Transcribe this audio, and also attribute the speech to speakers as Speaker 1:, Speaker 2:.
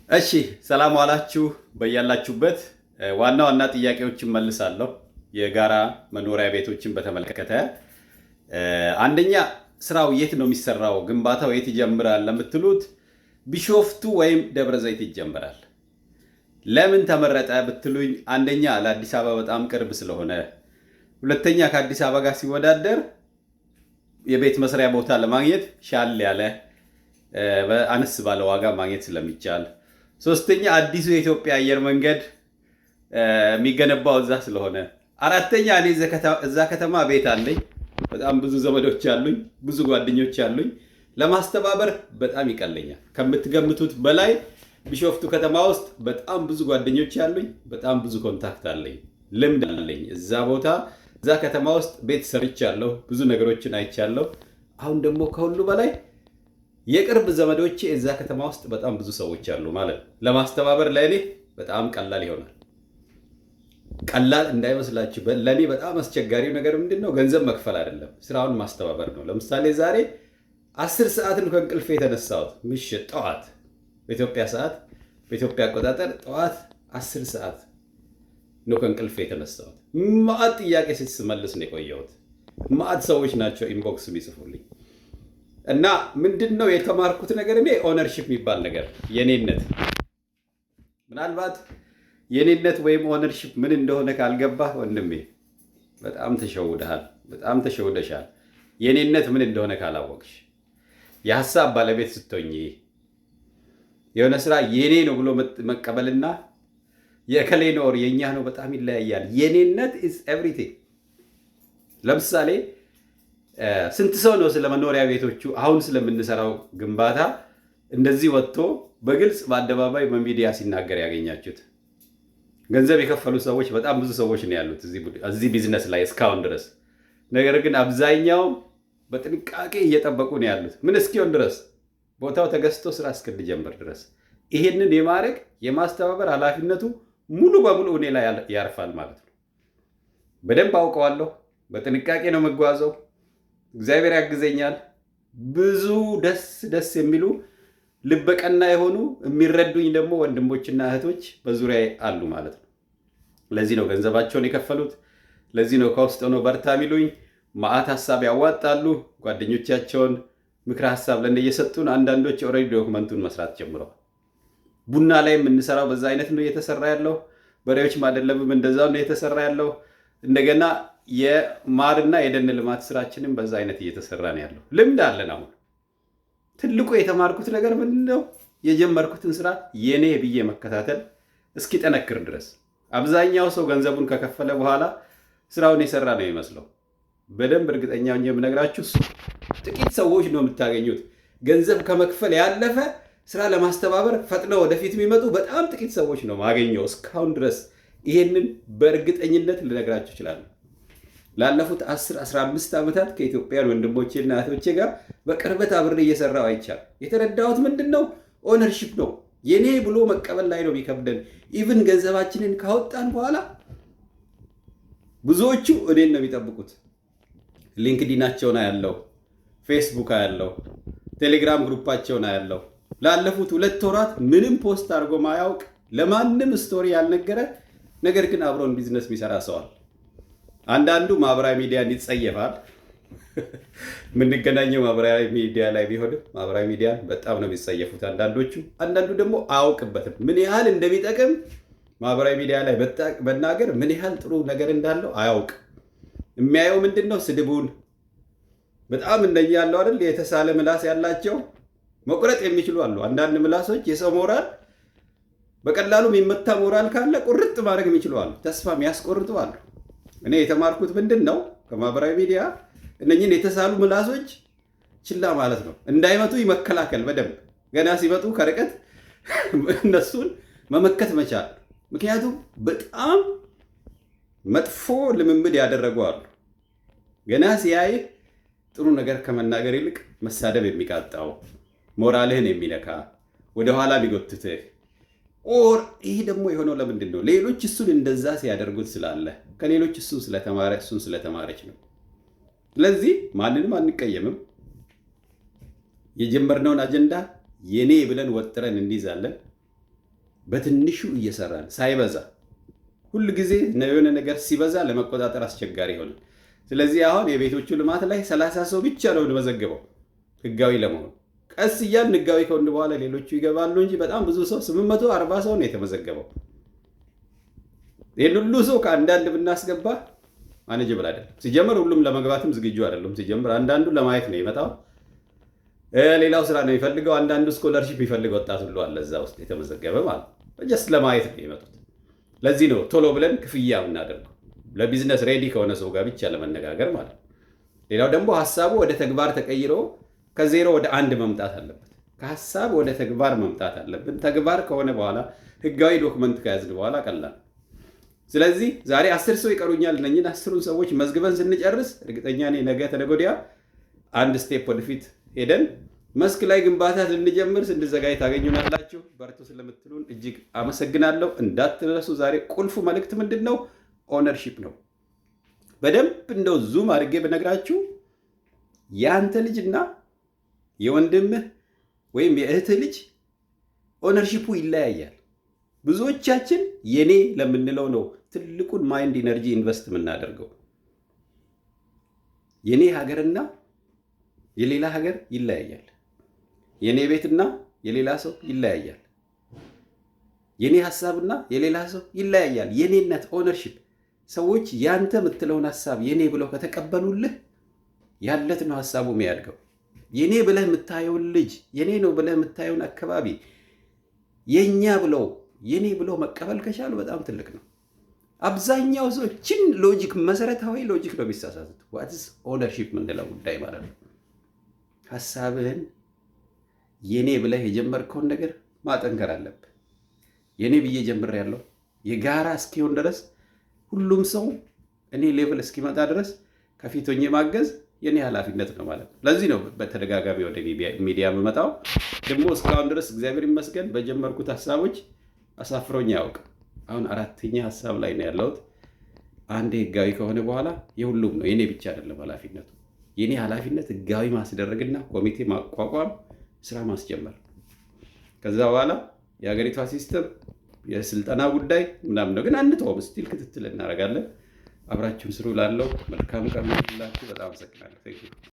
Speaker 1: እሺ ሰላም ዋላችሁ በያላችሁበት። ዋና ዋና ጥያቄዎችን መልሳለሁ። የጋራ መኖሪያ ቤቶችን በተመለከተ አንደኛ ስራው የት ነው የሚሰራው? ግንባታው የት ይጀምራል ለምትሉት ቢሾፍቱ ወይም ደብረ ዘይት ይጀምራል። ለምን ተመረጠ ብትሉኝ አንደኛ ለአዲስ አበባ በጣም ቅርብ ስለሆነ፣ ሁለተኛ ከአዲስ አበባ ጋር ሲወዳደር የቤት መስሪያ ቦታ ለማግኘት ሻል ያለ አነስ ባለ ዋጋ ማግኘት ስለሚቻል፣ ሶስተኛ አዲሱ የኢትዮጵያ አየር መንገድ የሚገነባው እዛ ስለሆነ፣ አራተኛ እኔ እዛ ከተማ ቤት አለኝ፣ በጣም ብዙ ዘመዶች አሉኝ፣ ብዙ ጓደኞች አሉኝ። ለማስተባበር በጣም ይቀለኛል። ከምትገምቱት በላይ ቢሾፍቱ ከተማ ውስጥ በጣም ብዙ ጓደኞች አሉኝ፣ በጣም ብዙ ኮንታክት አለኝ፣ ልምድ አለኝ። እዛ ቦታ እዛ ከተማ ውስጥ ቤት ሰርቻለሁ፣ ብዙ ነገሮችን አይቻለሁ። አሁን ደግሞ ከሁሉ በላይ የቅርብ ዘመዶቼ እዛ ከተማ ውስጥ በጣም ብዙ ሰዎች አሉ ማለት ነው። ለማስተባበር ለእኔ በጣም ቀላል ይሆናል። ቀላል እንዳይመስላችሁ። ለእኔ በጣም አስቸጋሪው ነገር ምንድን ነው? ገንዘብ መክፈል አይደለም፣ ስራውን ማስተባበር ነው። ለምሳሌ ዛሬ 10 ሰዓት ነው ከእንቅልፌ የተነሳሁት። ምሽት ጠዋት በኢትዮጵያ ሰዓት በኢትዮጵያ አቆጣጠር ጠዋት 10 ሰዓት ነው ከእንቅልፌ የተነሳሁት። ማዕት ጥያቄ ስትመልስ ነው የቆየሁት። ማዕት ሰዎች ናቸው ኢንቦክስ የሚጽፉልኝ። እና ምንድን ነው የተማርኩት ነገር? እኔ ኦነርሺፕ የሚባል ነገር የኔነት። ምናልባት የኔነት ወይም ኦነርሺፕ ምን እንደሆነ ካልገባህ ወንድሜ በጣም ተሸውደሃል፣ በጣም ተሸውደሻል። የኔነት ምን እንደሆነ ካላወቅሽ፣ የሀሳብ ባለቤት ስትሆኚ የሆነ ስራ የኔ ነው ብሎ መቀበልና የእከሌ ነው የእኛ ነው በጣም ይለያያል። የኔነት ኢዝ ኤቭሪቲንግ። ለምሳሌ ስንት ሰው ነው ስለ መኖሪያ ቤቶቹ አሁን ስለምንሰራው ግንባታ እንደዚህ ወጥቶ በግልጽ በአደባባይ በሚዲያ ሲናገር ያገኛችሁት? ገንዘብ የከፈሉ ሰዎች በጣም ብዙ ሰዎች ነው ያሉት እዚህ ቢዝነስ ላይ እስካሁን ድረስ። ነገር ግን አብዛኛው በጥንቃቄ እየጠበቁ ነው ያሉት። ምን እስኪሆን ድረስ? ቦታው ተገዝቶ ስራ እስክንጀምር ድረስ። ይሄንን የማድረግ የማስተባበር ኃላፊነቱ ሙሉ በሙሉ እኔ ላይ ያርፋል ማለት ነው። በደንብ አውቀዋለሁ። በጥንቃቄ ነው መጓዘው። እግዚአብሔር ያግዘኛል። ብዙ ደስ የሚሉ ልበቀና የሆኑ የሚረዱኝ ደግሞ ወንድሞችና እህቶች በዙሪያ አሉ ማለት ነው። ለዚህ ነው ገንዘባቸውን የከፈሉት። ለዚህ ነው ከውስጥ ሆነው በርታ የሚሉኝ። ማዕት ሀሳብ ያዋጣሉ። ጓደኞቻቸውን ምክረ ሀሳብ ለእንደ እየሰጡን፣ አንዳንዶች ኦልሬዲ ዶክመንቱን መስራት ጀምረዋል። ቡና ላይ የምንሰራው በዛ አይነት ነው እየተሰራ ያለው። በሬዎች ማደለብም እንደዛው ነው እየተሰራ ያለው። እንደገና የማርና የደን ልማት ስራችንም በዛ አይነት እየተሰራ ነው ያለው። ልምድ አለን። አሁን ትልቁ የተማርኩት ነገር ምንድን ነው? የጀመርኩትን ስራ የኔ ብዬ መከታተል እስኪጠነክር ድረስ። አብዛኛው ሰው ገንዘቡን ከከፈለ በኋላ ስራውን የሰራ ነው የሚመስለው። በደንብ እርግጠኛ ሆኜ የምነግራችሁ ጥቂት ሰዎች ነው የምታገኙት። ገንዘብ ከመክፈል ያለፈ ስራ ለማስተባበር ፈጥነው ወደፊት የሚመጡ በጣም ጥቂት ሰዎች ነው ማገኘው እስካሁን ድረስ። ይሄንን በእርግጠኝነት ልነግራችሁ እችላለሁ። ላለፉት 10-15 ዓመታት ከኢትዮጵያን ወንድሞቼና እህቶቼ ጋር በቅርበት አብሬ እየሰራው አይቻል። የተረዳሁት ምንድን ነው? ኦነርሺፕ ነው። የኔ ብሎ መቀበል ላይ ነው የሚከብደን። ኢቭን ገንዘባችንን ካወጣን በኋላ ብዙዎቹ እኔን ነው የሚጠብቁት። ሊንክዲናቸውን አያለው፣ ፌስቡክ አያለው፣ ቴሌግራም ግሩፓቸውን አያለው። ላለፉት 2 ወራት ምንም ፖስት አድርጎ ማያውቅ፣ ለማንም ስቶሪ ያልነገረ፣ ነገር ግን አብሮን ቢዝነስ የሚሰራ ሰዋል። አንዳንዱ ማህበራዊ ሚዲያን ይጸየፋል። የምንገናኘው ማህበራዊ ሚዲያ ላይ ቢሆንም ማህበራዊ ሚዲያን በጣም ነው የሚጸየፉት አንዳንዶቹ። አንዳንዱ ደግሞ አያውቅበትም ምን ያህል እንደሚጠቅም። ማህበራዊ ሚዲያ ላይ መናገር ምን ያህል ጥሩ ነገር እንዳለው አያውቅ። የሚያየው ምንድን ነው? ስድቡን። በጣም እንደኛ ያለው አይደል የተሳለ ምላስ ያላቸው መቁረጥ የሚችሉ አሉ። አንዳንድ ምላሶች የሰው ሞራል በቀላሉ የሚመታ ሞራል ካለ ቁርጥ ማድረግ የሚችሉ አሉ። ተስፋ የሚያስቆርጡ አሉ። እኔ የተማርኩት ምንድን ነው? ከማህበራዊ ሚዲያ እነኝህን የተሳሉ ምላሶች ችላ ማለት ነው። እንዳይመቱ ይመከላከል በደንብ ገና ሲመጡ ከርቀት እነሱን መመከት መቻል። ምክንያቱም በጣም መጥፎ ልምምድ ያደረጉ አሉ። ገና ሲያይህ ጥሩ ነገር ከመናገር ይልቅ መሳደብ የሚቃጣው፣ ሞራልህን የሚነካ፣ ወደኋላ ቢጎትትህ። ይህ ደግሞ የሆነው ለምንድን ነው? ሌሎች እሱን እንደዛ ሲያደርጉት ስላለ፣ ከሌሎች እሱን ስለተማረ እሱን ስለተማረች ነው። ስለዚህ ማንንም አንቀየምም። የጀመርነውን አጀንዳ የኔ ብለን ወጥረን እንይዛለን። በትንሹ እየሰራን ሳይበዛ ሁል ጊዜ የሆነ ነገር ሲበዛ ለመቆጣጠር አስቸጋሪ ይሆናል። ስለዚህ አሁን የቤቶቹ ልማት ላይ 30 ሰው ብቻ ነው የምንመዘግበው ህጋዊ ለመሆን። ቀስ እያልን ህጋዊ ከሆነ በኋላ ሌሎቹ ይገባሉ እንጂ በጣም ብዙ ሰው 840 ሰው ነው የተመዘገበው። ይህን ሁሉ ሰው ከአንዳንድ ብናስገባ ማኔጀብል አይደለም። ሲጀምር ሁሉም ለመግባትም ዝግጁ አይደለም። ሲጀምር አንዳንዱ ለማየት ነው የመጣው፣ ሌላው ስራ ነው የሚፈልገው። አንዳንዱ ስኮለርሺፕ የሚፈልግ ወጣት ሁሉ አለ እዛ ውስጥ የተመዘገበ ማለት ነው። ጀስት ለማየት ነው የመጡት። ለዚህ ነው ቶሎ ብለን ክፍያ የምናደርገው፣ ለቢዝነስ ሬዲ ከሆነ ሰው ጋር ብቻ ለመነጋገር ማለት ነው። ሌላው ደግሞ ሀሳቡ ወደ ተግባር ተቀይሮ ከዜሮ ወደ አንድ መምጣት አለበት። ከሀሳብ ወደ ተግባር መምጣት አለብን። ተግባር ከሆነ በኋላ ህጋዊ ዶክመንት ከያዝን በኋላ ቀላል። ስለዚህ ዛሬ 10 ሰው ይቀሩኛል። እነኝን 10ን ሰዎች መዝግበን ስንጨርስ እርግጠኛ ነኝ ነገ ተነገ ወዲያ አንድ ስቴፕ ወደፊት ሄደን መስክ ላይ ግንባታ ልንጀምር ስንዘጋጅ ታገኙናላችሁ። በርቱ ስለምትሉን እጅግ አመሰግናለሁ። እንዳትረሱ ዛሬ ቁልፉ መልእክት ምንድን ነው? ኦነርሺፕ ነው። በደንብ እንደው ዙም አድርጌ ብነግራችሁ የአንተ ልጅና የወንድምህ ወይም የእህትህ ልጅ ኦነርሺፑ ይለያያል። ብዙዎቻችን የኔ ለምንለው ነው ትልቁን ማይንድ ኢነርጂ ኢንቨስት የምናደርገው። የኔ ሀገርና የሌላ ሀገር ይለያያል። የኔ ቤትና የሌላ ሰው ይለያያል። የኔ ሀሳብና የሌላ ሰው ይለያያል። የኔነት ኦነርሺፕ ሰዎች ያንተ የምትለውን ሀሳብ የኔ ብለው ከተቀበሉልህ ያለት ነው ሀሳቡ የሚያድገው። የኔ ብለህ የምታየውን ልጅ የኔ ነው ብለህ የምታየውን አካባቢ የኛ ብለው የኔ ብለው መቀበል ከቻሉ በጣም ትልቅ ነው። አብዛኛው ሰው ችን ሎጂክ መሰረታዊ ሎጂክ ነው የሚሳሳቱት። ዋትስ ኦነርሺፕ የምንለው ጉዳይ ማለት ነው። ሀሳብህን የኔ ብለህ የጀመርከውን ነገር ማጠንከር አለብህ። የኔ ብዬ ጀምሬያለሁ የጋራ እስኪሆን ድረስ ሁሉም ሰው እኔ ሌቭል እስኪመጣ ድረስ ከፊት ሆኜ ማገዝ የኔ ኃላፊነት ነው ማለት ነው። ለዚህ ነው በተደጋጋሚ ወደ ሚዲያ የምመጣው። ደግሞ እስካሁን ድረስ እግዚአብሔር ይመስገን በጀመርኩት ሀሳቦች አሳፍሮኝ አያውቅም። አሁን 4ኛ ሀሳብ ላይ ነው ያለሁት። አንዴ ህጋዊ ከሆነ በኋላ የሁሉም ነው፣ የኔ ብቻ አይደለም ኃላፊነቱ። የኔ ኃላፊነት ህጋዊ ማስደረግና ኮሚቴ ማቋቋም፣ ስራ ማስጀመር። ከዛ በኋላ የሀገሪቷ ሲስተም የስልጠና ጉዳይ ምናምን ነው። ግን አንተውም፣ ስቲል ክትትል እናደርጋለን። አብራችሁን ስሩ። ላለው መልካም ቀን ይሁንላችሁ። በጣም አመሰግናለሁ።